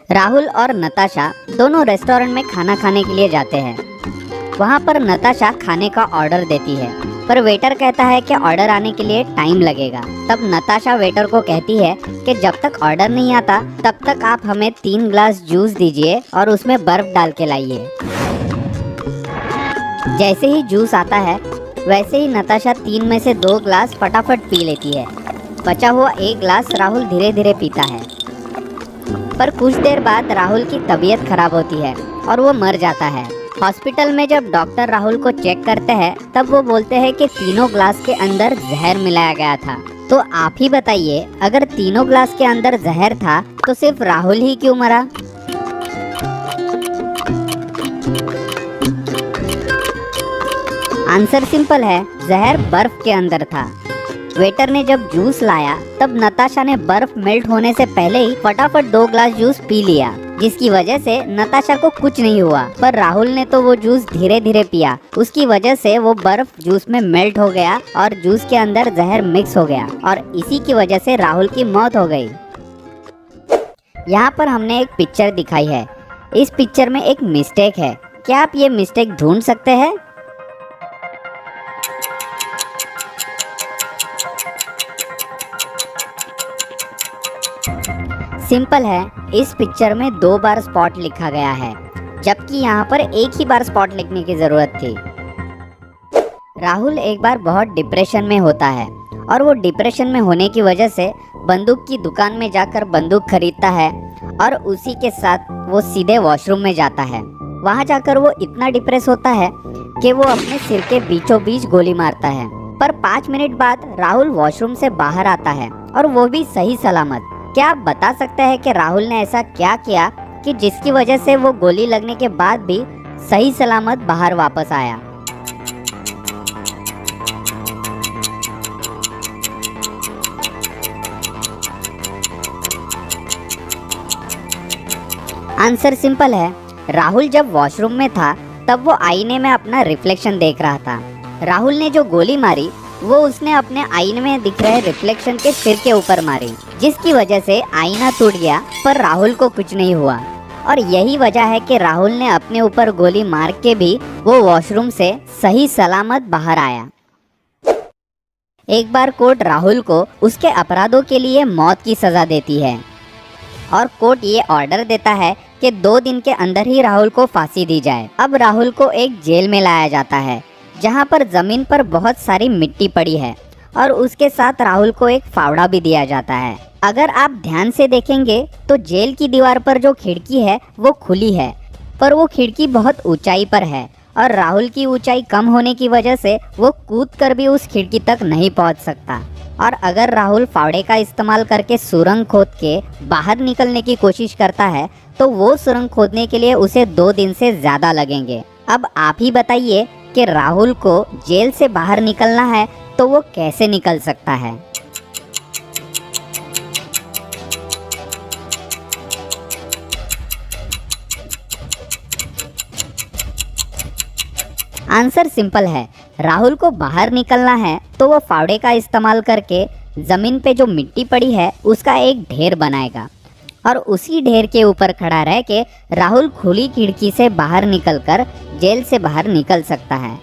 राहुल और नताशा दोनों रेस्टोरेंट में खाना खाने के लिए जाते हैं। वहाँ पर नताशा खाने का ऑर्डर देती है, पर वेटर कहता है कि ऑर्डर आने के लिए टाइम लगेगा। तब नताशा वेटर को कहती है कि जब तक ऑर्डर नहीं आता तब तक आप हमें 3 ग्लास जूस दीजिए और उसमें बर्फ डाल के लाइए। जैसे ही जूस आता है वैसे ही नताशा 3 में से 2 ग्लास फटाफट पी लेती है। बचा हुआ 1 ग्लास राहुल धीरे धीरे पीता है। पर कुछ देर बाद राहुल की तबीयत खराब होती है और वो मर जाता है। हॉस्पिटल में जब डॉक्टर राहुल को चेक करते हैं तब वो बोलते हैं कि तीनों ग्लास के अंदर जहर मिलाया गया था। तो आप ही बताइए, अगर तीनों ग्लास के अंदर जहर था तो सिर्फ राहुल ही क्यों मरा? आंसर सिंपल है, जहर बर्फ के अंदर था। वेटर ने जब जूस लाया तब नताशा ने बर्फ मेल्ट होने से पहले ही फटाफट 2 ग्लास जूस पी लिया, जिसकी वजह से नताशा को कुछ नहीं हुआ। पर राहुल ने तो वो जूस धीरे धीरे पिया, उसकी वजह से वो बर्फ जूस में मेल्ट हो गया और जूस के अंदर जहर मिक्स हो गया और इसी की वजह से राहुल की मौत हो गई। यहाँ पर हमने एक पिक्चर दिखाई है। इस पिक्चर में एक मिस्टेक है। क्या आप ये मिस्टेक ढूंढ सकते हैं? सिंपल है, इस पिक्चर में 2 बार स्पॉट लिखा गया है, जबकि यहाँ पर एक ही बार स्पॉट लिखने की जरूरत थी। राहुल एक बार बहुत डिप्रेशन में होता है और वो डिप्रेशन में होने की वजह से बंदूक की दुकान में जाकर बंदूक खरीदता है और उसी के साथ वो सीधे वॉशरूम में जाता है। वहाँ जाकर वो इतना डिप्रेस होता है कि वो अपने सिर के बीचों बीच गोली मारता है। पर 5 मिनट बाद राहुल वॉशरूम से बाहर आता है और वो भी सही सलामत। क्या आप बता सकते हैं कि राहुल ने ऐसा क्या किया कि जिसकी वजह से वो गोली लगने के बाद भी सही सलामत बाहर वापस आया? आंसर सिंपल है, राहुल जब वॉशरूम में था तब वो आईने में अपना रिफ्लेक्शन देख रहा था। राहुल ने जो गोली मारी वो उसने अपने आईने में दिख रहे रिफ्लेक्शन के सिर के ऊपर मारी, जिसकी वजह से आईना टूट गया, पर राहुल को कुछ नहीं हुआ। और यही वजह है कि राहुल ने अपने ऊपर गोली मार के भी वो वॉशरूम से सही सलामत बाहर आया। एक बार कोर्ट राहुल को उसके अपराधों के लिए मौत की सजा देती है और कोर्ट ये ऑर्डर देता है कि 2 दिन के अंदर ही राहुल को फांसी दी जाए। अब राहुल को एक जेल में लाया जाता है जहाँ पर जमीन पर बहुत सारी मिट्टी पड़ी है और उसके साथ राहुल को एक फावड़ा भी दिया जाता है। अगर आप ध्यान से देखेंगे तो जेल की दीवार पर जो खिड़की है वो खुली है, पर वो खिड़की बहुत ऊंचाई पर है और राहुल की ऊंचाई कम होने की वजह से वो कूद कर भी उस खिड़की तक नहीं पहुंच सकता। और अगर राहुल फावड़े का इस्तेमाल करके सुरंग खोद के बाहर निकलने की कोशिश करता है तो वो सुरंग खोदने के लिए उसे 2 दिन से ज़्यादा लगेंगे। अब आप ही बताइए कि राहुल को जेल से बाहर निकलना है तो वो कैसे निकल सकता है? आंसर सिंपल है, राहुल को बाहर निकलना है तो वो फावड़े का इस्तेमाल करके जमीन पे जो मिट्टी पड़ी है उसका एक ढेर बनाएगा और उसी ढेर के ऊपर खड़ा रह के राहुल खुली खिड़की से बाहर निकलकर जेल से बाहर निकल सकता है।